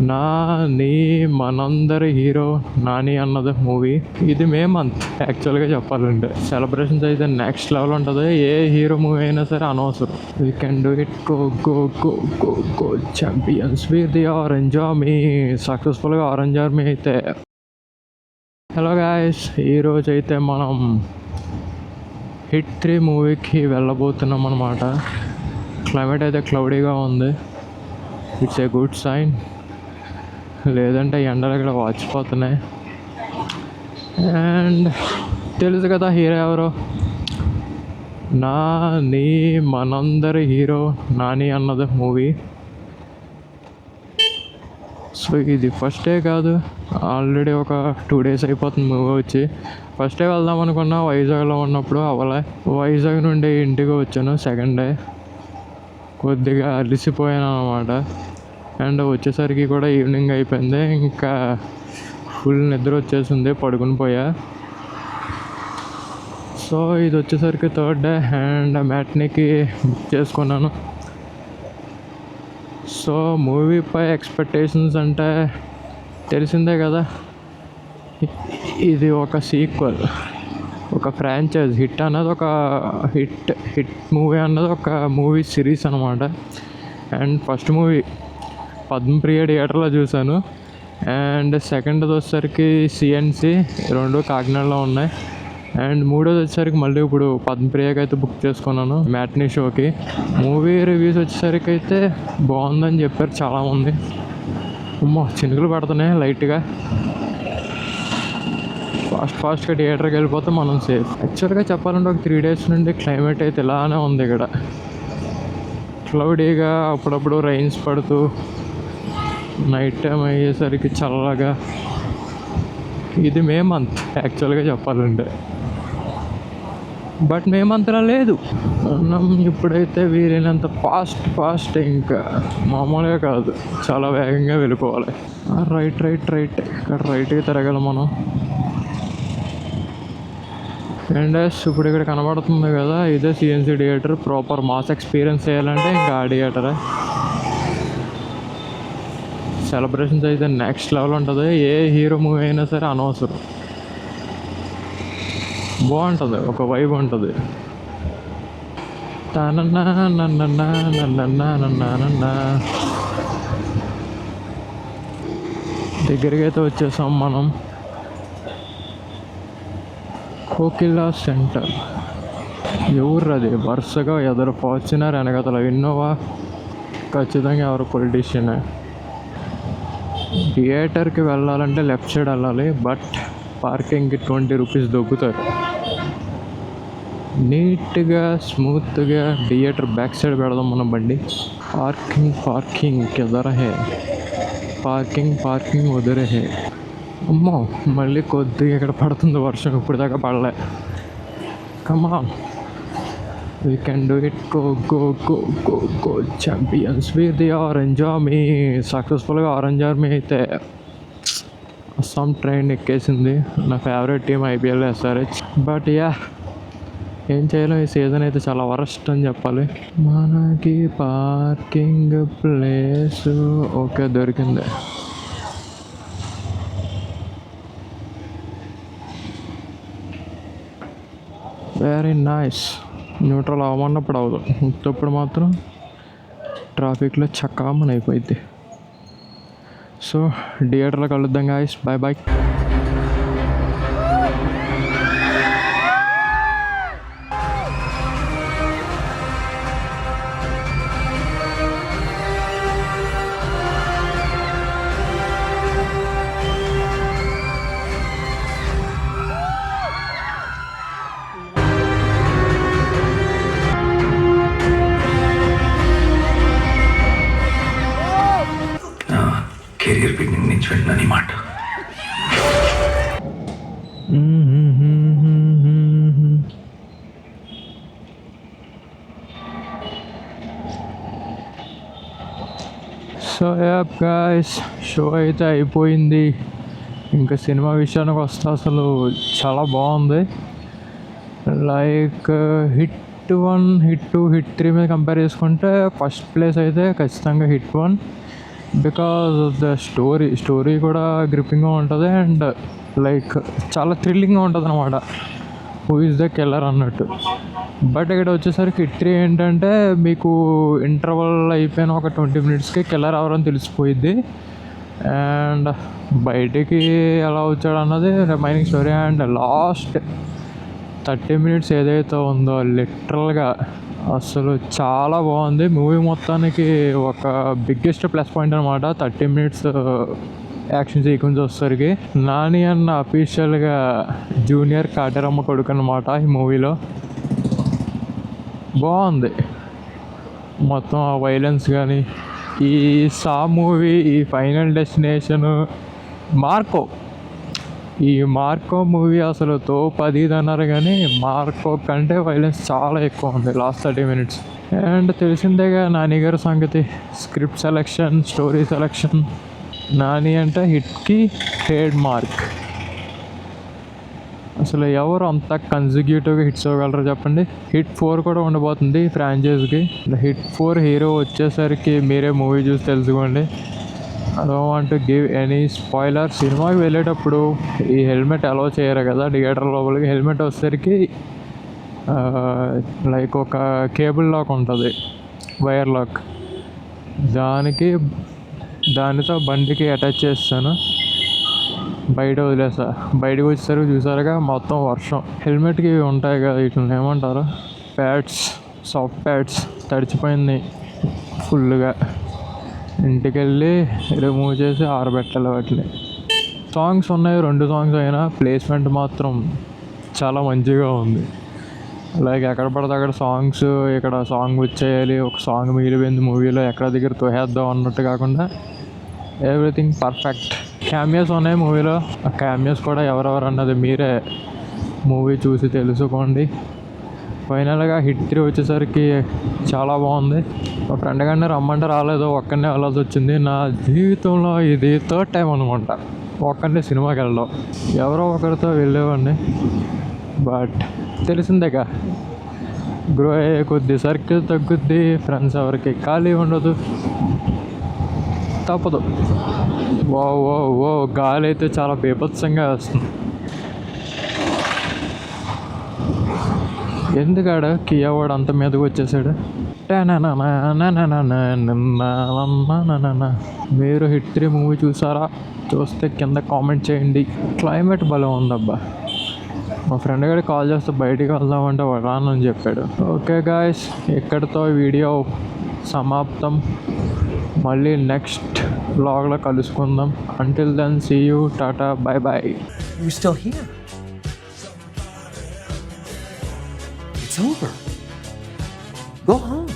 నాని మనందరి హీరో నాని అన్నది మూవీ. ఇది మే మంత్ యాక్చువల్గా చెప్పాలంటే. సెలబ్రేషన్స్ అయితే నెక్స్ట్ లెవెల్ ఉంటుంది. ఏ హీరో మూవీ అయినా సరే అనవసరం. We can do it, go go go go go champions with the orange army. సక్సెస్ఫుల్గా ఆరెంజ్ ఆర్మీ అయితే. హలో గాయస్, ఈరోజు అయితే మనం హిట్ 3 మూవీకి వెళ్ళబోతున్నాం అన్నమాట. క్లైమేట్ అయితే క్లౌడీగా ఉంది. It's a good sign. లేదంటే ఎండలు ఇక్కడ వాచిపోతున్నాయి. అండ్ తెలుసు కదా హీరో ఎవరో, నాని మనందరి హీరో నాని అన్నది మూవీ. సో ఇది ఫస్ట్ డే కాదు, ఆల్రెడీ ఒక 2 days అయిపోతుంది మూవీ వచ్చి. ఫస్ట్ డే వెళ్దాం అనుకున్నా, వైజాగ్లో ఉన్నప్పుడు అవ్వలే. వైజాగ్ నుండి ఇంటికి వచ్చాను సెకండ్ డే. కొద్దిగా అలసిపోయాను అన్నమాట. అండ్ వచ్చేసరికి కూడా ఈవినింగ్ అయిపోయింది. ఇంకా ఫుల్ నిద్ర వచ్చేసింది, పడుకుని పోయా. సో ఇది వచ్చేసరికి థర్డ్ డే అండ్ మ్యాట్నీకి బుక్ చేసుకున్నాను. సో మూవీపై ఎక్స్పెక్టేషన్స్ అంటే తెలిసిందే కదా, ఇది ఒక సీక్వెల్, ఒక ఫ్రాంచైజ్. హిట్ అన్నది ఒక హిట్ మూవీ అన్నది ఒక మూవీ సిరీస్ అనమాట. అండ్ ఫస్ట్ మూవీ పద్మప్రియ థియేటర్లో చూశాను. అండ్ సెకండ్ది వచ్చేసరికి సిఎన్సి, రెండు కాకినాడలో ఉన్నాయి. అండ్ మూడోది వచ్చేసరికి మళ్ళీ ఇప్పుడు పద్మప్రియకి అయితే బుక్ చేసుకున్నాను మ్యాట్నీ షోకి. మూవీ రివ్యూస్ వచ్చేసరికి అయితే బాగుందని చెప్పారు చాలామంది. అమ్మో చినుకులు పడుతున్నాయి లైట్గా. ఫాస్ట్గా థియేటర్కి వెళ్ళిపోతే మనం సేఫ్. యాక్చువల్గా చెప్పాలంటే ఒక 3 days నుండి క్లైమేట్ అయితే ఇలానే ఉంది. ఇక్కడ క్లౌడీగా, అప్పుడప్పుడు రైన్స్ పడుతూ, నైట్ టైం అయ్యేసరికి చల్లగా. ఇది మే మంత్ యాక్చువల్గా చెప్పాలంటే, బట్ మే మంత్లో లేదు. మనం ఇప్పుడైతే వీలైనంత ఫాస్ట్ ఇంకా మామూలుగా కాదు, చాలా వేగంగా వెళ్ళిపోవాలి. రైట్ ఇక్కడ రైట్గా తిరగాలి మనం. అండ్ ఇప్పుడు ఇక్కడ కనబడుతుంది కదా, ఇదే CNC theatre. Proper mass experience చేయాలంటే ఇంకా ఆ థియేటరే. సెలబ్రేషన్స్ అయితే నెక్స్ట్ లెవెల్ ఉంటుంది. ఏ హీరో మూవీ అయినా సరే అనవసరం, బాగుంటుంది, ఒక వైబ్ ఉంటుంది. దగ్గరికి అయితే వచ్చేసాం మనం. కోకిలా సెంటర్. ఎవరు అది? వరుసగా ఎదురు ఫార్చునర్, వెనకతల ఇన్నోవా. ఖచ్చితంగా ఎవరు పొలిటీషియనే. థియేటర్కి వెళ్ళాలంటే లెఫ్ట్ సైడ్ వెళ్ళాలి, బట్ పార్కింగ్కి 20 rupees దొబ్బుతారు. నీట్గా స్మూత్గా థియేటర్ బ్యాక్ సైడ్ పెడదాం మన బండి. పార్కింగ్ కిదరహే, పార్కింగ్ వదిరహే. అమ్మో మళ్ళీ కొద్దిగా ఇక్కడ పడుతుంది వర్షం, ఇప్పుడు దాకా పడలే. Come on, we can do it, go go go go go champions with the orange army. సక్సెస్ఫుల్గా ఆరెంజ్ ఆర్మీ అయితే అస్సాం ట్రైన్ ఎక్కేసింది. నా favourite team IPL SRH. But yeah, ఏం చేయలేం, ఈ సీజన్ అయితే చాలా వరస్ట్ అని చెప్పాలి. మనకి పార్కింగ్ ప్లేస్ ఓకే దొరికింది. Very nice. న్యూట్రల్ అవ్వమన్నప్పుడు అవ్వదు, ఇప్పుడు మాత్రం ట్రాఫిక్లో చక్కామని అయిపోయింది. సో థియేటర్లో కలుద్దాం గాయస్, బాయ్. కెరియర్ బిగినింగ్ నుంచి విన్నాను ఈ మాట. సో యాప్ గాయస్, షో అయితే అయిపోయింది. ఇంకా సినిమా విషయానికి వస్తే అసలు చాలా బాగుంది. లైక్ హిట్ 1, హిట్ 2, హిట్ 3 మీద కంపేర్ చేసుకుంటే ఫస్ట్ ప్లేస్ అయితే ఖచ్చితంగా hit 1. Because of the story కూడా గ్రిప్పింగ్గా ఉంటుంది అండ్ లైక్ చాలా థ్రిల్లింగ్గా ఉంటుంది అనమాట. హూ ఇస్ ద కిల్లర్ అన్నట్టు. బట్ ఇక్కడ వచ్చేసరికి హిట్రీ ఏంటంటే మీకు ఇంటర్వల్ అయిపోయిన ఒక 20 minutesకి కిల్లర్ ఎవరని తెలిసిపోయిద్ది అండ్ బయటికి ఎలా వచ్చాడు అన్నది remaining story. And last 30 minutes ఏదైతే ఉందో లిటరల్గా అసలు చాలా బాగుంది. మూవీ మొత్తానికి ఒక బిగ్గెస్ట్ ప్లస్ పాయింట్ అనమాట 30 minutes యాక్షన్ సీక్వెన్స్ వచ్చేసరికి. నాని అన్న అఫీషియల్గా జూనియర్ కాటరమ్మ కొడుకు అనమాట ఈ మూవీలో. బాగుంది మొత్తం ఆ వైలెన్స్ కానీ. ఈ సా మూవీ, ఈ ఫైనల్ డెస్టినేషను, మార్కో మూవీ అసలు తోపది అన్నారు కానీ మార్కో కంటే వైలెన్స్ చాలా ఎక్కువ ఉంది లాస్ట్ 30 minutes. అండ్ తెలిసిందేగా నాని గారి సంగతి. Script selection, story selection, Nani అంటే హిట్కి ట్రేడ్ మార్క్. అసలు ఎవరు అంత కన్సిక్యూటివ్గా హిట్స్ ఇవ్వగలరు చెప్పండి. హిట్ 4 కూడా ఉండబోతుంది ఫ్రాంచైజ్కి. హిట్ 4 హీరో వచ్చేసరికి మీరే మూవీ చూసి తెలుసుకోండి. I don't want to give any spoiler. సినిమాకి వెళ్ళేటప్పుడు ఈ హెల్మెట్ అలౌ చేయరు కదా థియేటర్ లోపలికి. హెల్మెట్ వచ్చేసరికి లైక్ ఒక కేబుల్ లాక్ ఉంటుంది, వైర్ లాక్. దానితో బండికి అటాచ్ చేస్తాను, బయట వదిలేసా. బయటకు వచ్చేసరికి చూసారుగా మొత్తం వర్షం. హెల్మెట్కి ఉంటాయి కదా వీటిని ఏమంటారు, ప్యాడ్స్, సాఫ్ట్ ప్యాడ్స్ తడిచిపోయింది ఫుల్గా. ఇంటికి వెళ్ళి రిమూవ్ చేసి ఆరబెట్టాలి వాటిని. సాంగ్స్ ఉన్నాయి 2 songs అయినా ప్లేస్మెంట్ మాత్రం చాలా మంచిగా ఉంది. లైక్ ఎక్కడ పడితే అక్కడ సాంగ్స్, ఇక్కడ సాంగ్ వచ్చేయాలి, ఒక సాంగ్ మిగిలిపోయింది మూవీలో ఎక్కడ దగ్గర తోహేద్దాం అన్నట్టు కాకుండా ఎవ్రీథింగ్ పర్ఫెక్ట్. క్యామియోస్ ఉన్నాయి మూవీలో. ఆ క్యామియోస్ కూడా ఎవరెవరు అన్నది మీరే మూవీ చూసి తెలుసుకోండి. ఫైనల్గా హిట్ 3 వచ్చేసరికి చాలా బాగుంది. మా ఫ్రెండ్ గారిని రమ్మంటే రాలేదు, ఒక్కనే వెళ్ళాల్సి వచ్చింది. నా జీవితంలో ఇది 3rd time అనుకుంటా ఒక్కనే సినిమాకి వెళ్ళడం. ఎవరో ఒకరితో వెళ్ళేవాడిని, బట్ తెలిసిందేగా గ్రో అయ్యే కొద్ది సర్కిల్ తగ్గుద్ది, ఫ్రెండ్స్ ఎవరికి ఖాళీ ఉండదు, తప్పదు. ఓ గాలి అయితే చాలా బీభత్సంగా వస్తుంది. ఎందుకాడ కియా వాడు అంత మీదకి వచ్చేసాడు. మీరు హిట్ 3 మూవీ చూసారా? చూస్తే కింద కామెంట్ చేయండి. క్లైమేట్ భలే ఉందబ్బా. మా ఫ్రెండ్ గారికి కాల్ చేస్తే బయటికి వెళ్దామంటే వాడు రానని చెప్పాడు. ఓకే గాయస్, ఇక్కడితో వీడియో సమాప్తం. మళ్ళీ నెక్స్ట్ వ్లాగ్లో కలుసుకుందాం. Until then see you, tata, bye bye. You're still here. It's over. Go home.